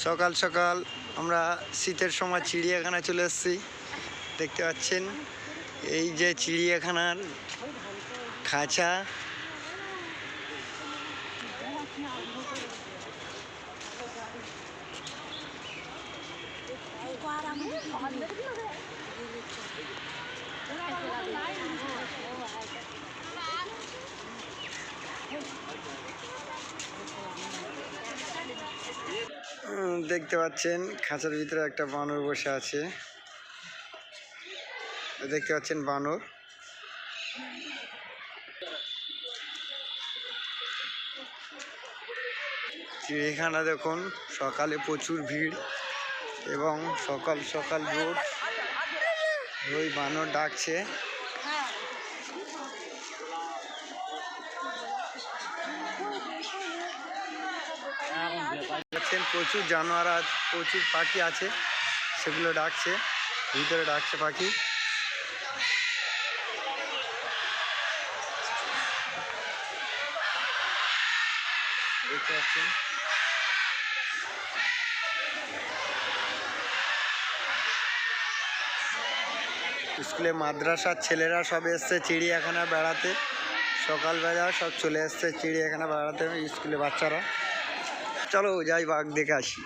সকাল সকাল আমরা শীতের সময় চিড়িয়াখানায় চলে এসেছি। দেখতে পাচ্ছেন এই যে চিড়িয়াখানার খাঁচা, দেখতে পাচ্ছেন খাঁচার ভিতরে একটা বানর বসে আছে। দেখতে পাচ্ছেন বানর। চিড়িয়াখানা দেখুন, সকালে প্রচুর ভিড় এবং সকাল সকাল রোদ, ওই বানর ডাকছে। প্রচুর জানোয়ার, প্রচুর পাখি আছে, সেগুলো ডাকছে, ভিতরে ডাকছে পাখি। দেখতে পাচ্ছেন স্কুলে মাদ্রাসার ছেলেরা সব এসছে চিড়িয়াখানা বেড়াতে। সকালবেলা সব চলে এসছে চিড়িয়াখানা বেড়াতে, স্কুলে বাচ্চারা। চলো যাই, বাঘ দেখে আসি।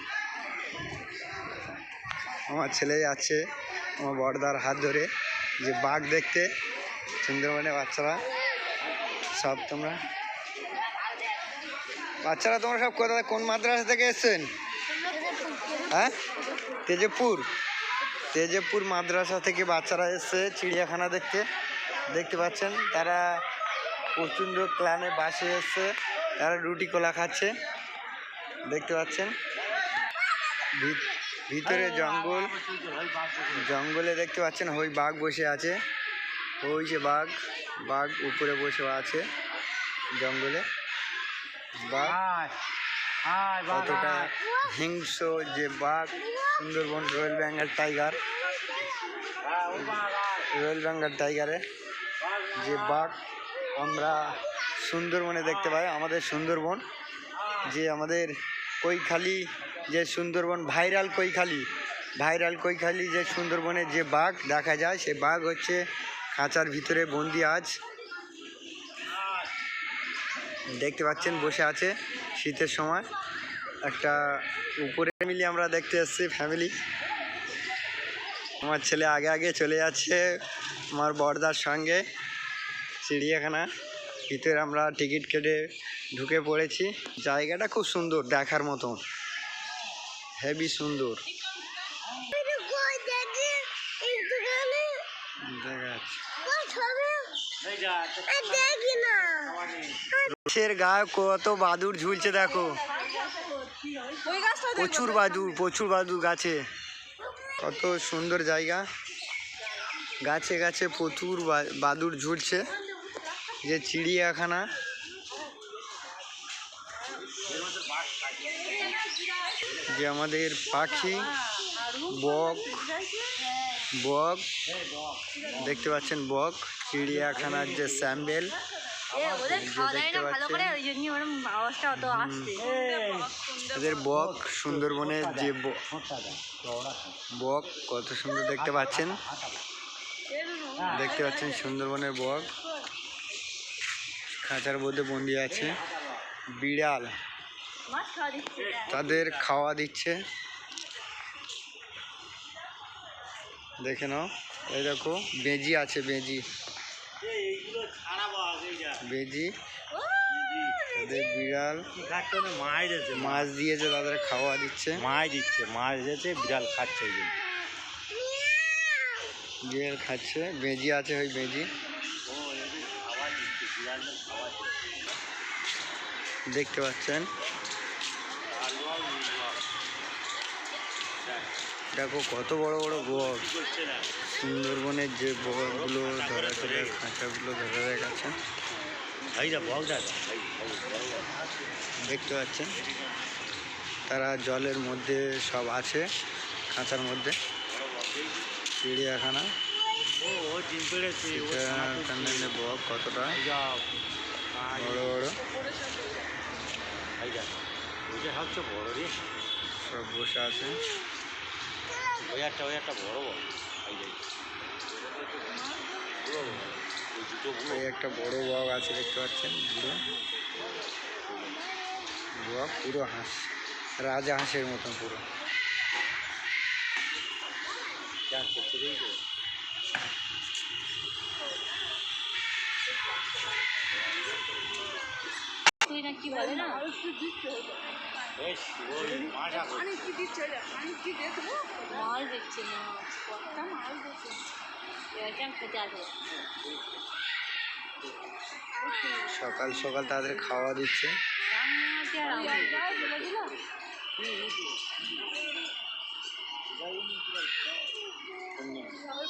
আমার ছেলে যাচ্ছে আমার বড়দার হাত ধরে যে বাঘ দেখতে সুন্দরবনে। বাচ্চারা সব তোমরা সব কোন মাদ্রাসা থেকে এসছেন? হ্যাঁ, তেজপুর মাদ্রাসা থেকে বাচ্চারা এসছে চিড়িয়াখানা দেখতে। দেখতে পাচ্ছেন তারা প্রচণ্ড ক্লানে বাসে এসছে, তারা রুটি কলা খাচ্ছে। দেখতে পাচ্ছেন ভিতরে জঙ্গলে দেখতে পাচ্ছেন ওই বাঘ বসে আছে। ওই যে বাঘ উপরে বসে আছে জঙ্গলে। বাঘ কতটা হিংস্র যে বাঘ! সুন্দরবন রয়্যাল বেঙ্গল টাইগারে যে বাঘ আমরা সুন্দরবনে দেখতে পাই। আমাদের সুন্দরবন যে আমাদের কৈখালি, যে সুন্দরবন ভাইরাল কৈখালি যে সুন্দরবনে যে বাঘ দেখা যায়, সে বাঘ হচ্ছে খাঁচার ভিতরে বন্দি আজ। দেখতে পাচ্ছেন বসে আছে শীতের সময়। একটা উপরে ফ্যামিলি আমরা দেখতে এসেছি, ফ্যামিলি। আমার ছেলে আগে চলে যাচ্ছে আমার বড়দার সঙ্গে চিড়িয়াখানা ভিতরে। আমরা টিকিট কেটে ঢুকে পড়েছি। জায়গাটা খুব সুন্দর, দেখার মতো, হেভি সুন্দর। গাছের গায়ে কত বাদুর ঝুলছে, দেখো প্রচুর বাদুর গাছে। কত সুন্দর জায়গা, গাছে প্রচুর বাদুর ঝুলছে। যে চিড়িয়াখানা, যে আমাদের পাখি বক দেখতে পাচ্ছেন, বক চিড়িয়াখানার যে স্যাম্বেল এদের বক, সুন্দরবনের যে বক কত সুন্দর দেখতে পাচ্ছেন সুন্দরবনের বক খাঁচার মধ্যে বন্দি আছে। বিড়াল তাদের খাওয়া দিচ্ছে, দেখে নাও। এই দেখো বেজি আছে, বেজি বিড়াল মাছ দিয়েছে, তাদের খাওয়া দিচ্ছে, মাছ দিয়েছে, বিড়াল খাচ্ছে, বেজি আছে, ওই বেজি দেখতে পাচ্ছেন। দেখো কত বড় বড় বক, সুন্দরবনের যে বকগুলো ধরা চলে, খাঁচাগুলো ধরে রেখেছে। দেখতে পাচ্ছেন তারা জলের মধ্যে সব আছে, খাঁচার মধ্যে। চিড়িয়াখানা বক কতটা বড় বড়, সব বসে আছে। ওই একটা বড় বড় ওই একটা বড় বক আছে দেখতে পাচ্ছেন, বুড়ো বক, পুরো হাঁস, রাজা হাঁসের মতন পুরো। তুই না কি বলে না মাল দেখছে না কটা মাল দেখছে খেতে আসবে সকাল সকাল তাদের খাওয়া দিচ্ছে।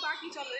পাখি চলে